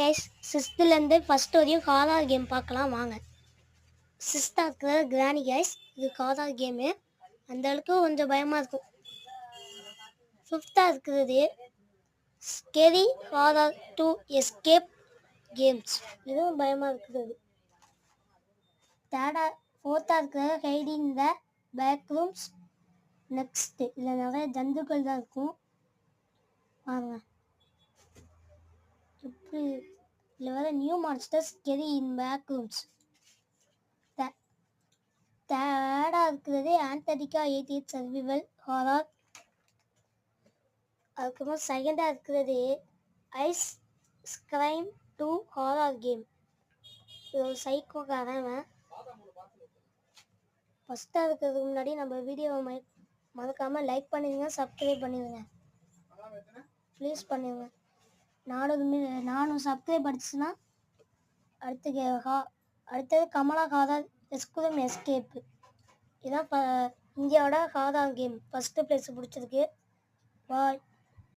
Guys, சிக்ஸ்த்துலேருந்து first வரையும் horror game பார்க்கலாம் வாங்க. சிக்ஸ்த்தாக இருக்கிற கிராணி கைஸ், இது ஹாரர் கேமு. அந்த அளவுக்கு கொஞ்சம் பயமாக இருக்கும். ஃபிஃப்த்தாக இருக்கிறது scary horror to escape games, இதுவும் பயமாக இருக்கிறது. ஃபோர்த்தாக இருக்கிற hiding the back rooms next, இதில் நிறைய ஜந்துக்கள் தான் இருக்கும் பாருங்க. இப்படி இதில் வர new monsters scary in back rooms. தேர்டாக இருக்கிறது ஆண்டர்டிகா 88 சர்வைவல் ஹாரர். அதுக்கப்புறம் செகண்டாக இருக்கிறது ஐஸ் ஸ்க்ரைம் 2 ஹாரர் கேம். இது ஒரு சைக்கோக்காரன். ஃபஸ்ட்டாக இருக்கிறதுக்கு முன்னாடி நம்ம வீடியோவை மறக்காமல் லைக் பண்ணிடுங்க, சப்ஸ்கிரைப் பண்ணிடுங்க, ப்ளீஸ் பண்ணிடுங்க. 400 சப்ஸ்கிரைப் அடிச்சுன்னா அடுத்தது கமலா ஹாரர் எஸ்குலம் எஸ்கேப்பு. இதுதான் இந்தியாவோட ஹாரர் கேம். ஃபஸ்ட்டு ப்ளேஸ் பிடிச்சிருக்கு. பாய்.